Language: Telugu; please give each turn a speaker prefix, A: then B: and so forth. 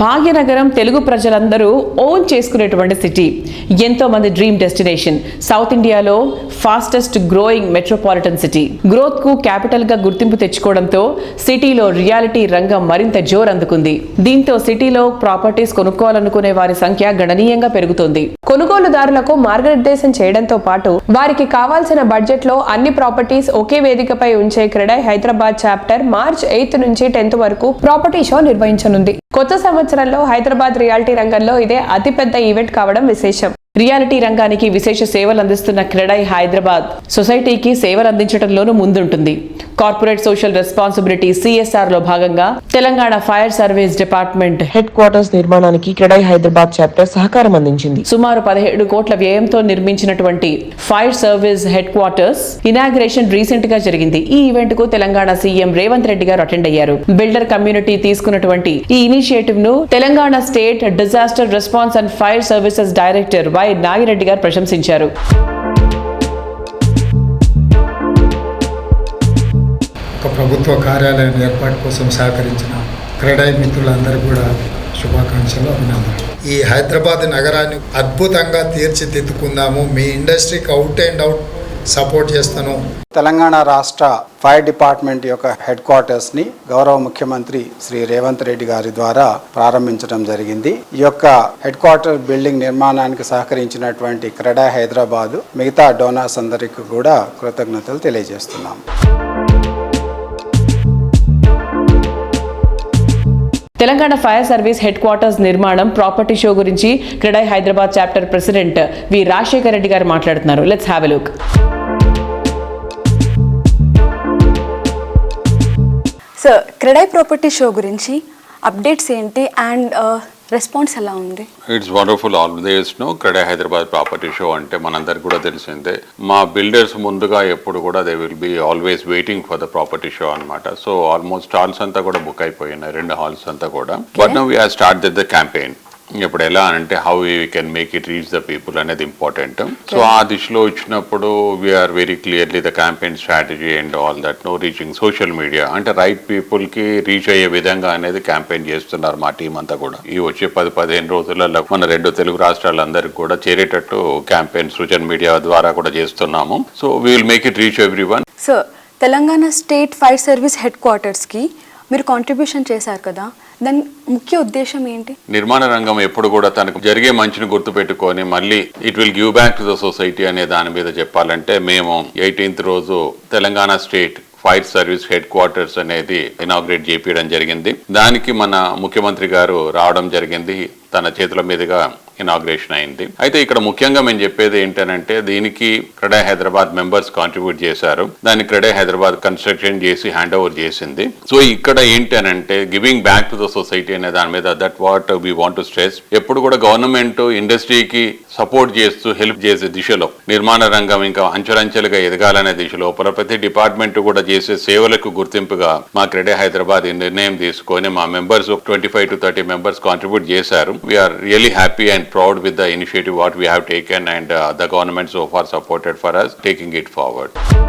A: భాగ్యనగరం తెలుగు ప్రజలందరూ ఓన్ చేసుకునేటువంటి సిటీ. ఎంతో మంది డ్రీమ్ డెస్టినేషన్. సౌత్ ఇండియాలో fastest growing metropolitan city. Growth కు క్యాపిటల్ గా గుర్తింపు తెచ్చుకోవడంతో సిటీలో రియాలిటీ రంగం మరింత జోరందుకుంది. దీంతో సిటీలో ప్రాపర్టీస్ కొనుక్కోవాలనుకునే వారి సంఖ్య గణనీయంగా పెరుగుతోంది.
B: కొనుగోలుదారులకు మార్గనిర్దేశం చేయడంతో పాటు వారికి కావాల్సిన బడ్జెట్ లో అన్ని ప్రాపర్టీస్ ఒకే వేదికపై ఉంచే క్రెడాయ్ హైదరాబాద్ చాప్టర్ మార్చ్ 8 నుంచి 10 వరకు ప్రాపర్టీ షో నిర్వహించనుంది. కొత్త సంవత్సరంలో హైదరాబాద్ రియాలిటీ రంగంలో ఇదే అతిపెద్ద ఈవెంట్ కావడం విశేషం. రియాలిటీ రంగానికి విశేష సేవలు అందిస్తున్న క్రెడాయ్ హైదరాబాద్ సొసైటీకి సేవలు అందించడంలోనూ ముందుంటుంది. కార్పొరేట్ సోషల్ రెస్పాన్సిబిలిటీ CSR లో భాగంగా Telangana fire service department
C: head quarters నిర్మాణానికి క్రెడాయ్ హైదరాబాద్ చాప్టర్ సహకారం అందించింది.
A: సుమారు 17 కోట్ల వ్యయంతో నిర్మించినటువంటి fire service head quarters inauguration recent గా జరిగింది. ఈ ఈవెంట్ కు తెలంగాణ సీఎం రేవంత్ రెడ్డి గారు అటెండ్ అయ్యారు. బిల్డర్ కమ్యూనిటీ తీసుకున్నటువంటి ఈ ఇనిషియేటివ్ ను Telangana state disaster response and fire services director why Nagireddy గారు ప్రశంసించారు.
D: ఒక ప్రభుత్వ కార్యాలయం ఏర్పాటు కోసం సహకరించిన క్రెడాయ్ మిత్రులందరూ కూడా శుభాకాంక్షలు, అభినందనలు. ఈ హైదరాబాద్ నగరాన్ని అద్భుతంగా తీర్చిదిద్దుకుందాము. మీ ఇండస్ట్రీకి అవుట్ అండ్ అవుట్ సపోర్ట్ చేస్తాను.
E: తెలంగాణ రాష్ట్ర ఫైర్ డిపార్ట్మెంట్ యొక్క హెడ్ క్వార్టర్స్ని గౌరవ ముఖ్యమంత్రి శ్రీ రేవంత్ రెడ్డి గారి ద్వారా ప్రారంభించడం జరిగింది. ఈ యొక్క హెడ్ క్వార్టర్ బిల్డింగ్ నిర్మాణానికి సహకరించినటువంటి క్రెడాయ్ హైదరాబాద్ మిగతా డోనర్స్ అందరికీ కూడా కృతజ్ఞతలు తెలియజేస్తున్నాం.
A: Telangana fire service head quarters నిర్మాణం ప్రాపర్టీ షో గురించి క్రెడాయ్ హైదరాబాద్ చాప్టర్ ప్రెసిడెంట్ వి రాజశేఖర్ రెడ్డి గారు మాట్లాడుతున్నారు. Let's have a look.
F: So CREDAI property show గురించి అప్డేట్స్ ఏంటి అండ్ రెస్పాన్స్ ఎలా ఉంది?
G: It's wonderful always. CREDAI Hyderabad property show అంటే మనందరికి కూడా తెలిసిందే. మా బిల్డర్స్ ముందుగా ఎప్పుడు కూడా they will be always waiting for the property show అనమాట. సో ఆల్మోస్ట్ హాల్స్ అంతా కూడా బుక్ అయిపోయినాయి, 2 హాల్స్ అంతా కూడా. But now we have started the campaign. ఇప్పుడు ఎలా అంటే how we can make it reach the people అనేది ఇంపార్టెంట్. సో ఆ దిశలో వచ్చినప్పుడు we are very clearly the campaign strategy and all that reaching social media అంటే రైట్ పీపుల్ కి రీచ్ అయ్యే విధంగా అనేది క్యాంపెయిన్ చేస్తున్నారు మా టీం అంతా కూడా. ఈ వచ్చే 10-15 రోజులలో మన 2 తెలుగు రాష్ట్రాలందరికీ కూడా చేరేటట్టు క్యాంపెయిన్ సోషల్ మీడియా ద్వారా కూడా చేస్తున్నాము. So we will make it reach everyone.
F: So Telangana state fire service head quarters కి మీరు కాంట్రిబ్యూషన్ చేశారు కదా, దాని ముఖ్య ఉద్దేశం ఏంటి?
G: నిర్మాణ రంగం ఎప్పుడు కూడా తనకు జరిగే మంచిని గుర్తు పెట్టుకొని మళ్ళీ it will give back to the society అనే దాని మీద చెప్పాలంటే మేము 18th రోజు Telangana state fire service head quarters అనేది ఇనాగ్రేట్ చేయించడం జరిగింది. దానికి మన ముఖ్యమంత్రి గారు రావడం జరిగింది. తన చేతుల మీదుగా ఇనాగ్రేషన్ అయింది. అయితే ఇక్కడ ముఖ్యంగా మేము చెప్పేది ఏంటంటే దీనికి క్రెడాయ్ హైదరాబాద్ మెంబర్స్ కాంట్రిబ్యూట్ చేశారు. దాన్ని క్రెడాయ్ హైదరాబాద్ కన్స్ట్రక్షన్ చేసి హ్యాండ్ ఓవర్ చేసింది. సో ఇక్కడ ఏంటంటే giving back to the society అనే దాని మీద that what we want to stress. ఎప్పుడు కూడా గవర్నమెంట్ ఇండస్ట్రీకి సపోర్ట్ చేస్తూ హెల్ప్ చేసే దిశలో నిర్మాణ రంగం ఇంకా అంచెలంచెలుగా ఎదగాలనే దిశలో ప్రతి డిపార్ట్మెంట్ కూడా చేసే సేవలకు గుర్తింపుగా మా క్రెడాయ్ హైదరాబాద్ ఈ నిర్ణయం తీసుకొని మా మెంబర్స్ 25 to 30 మెంబర్స్ కాంట్రిబ్యూట్ చేశారు. We are really happy and proud with the initiative what we have taken and the government so far supported for us taking it forward.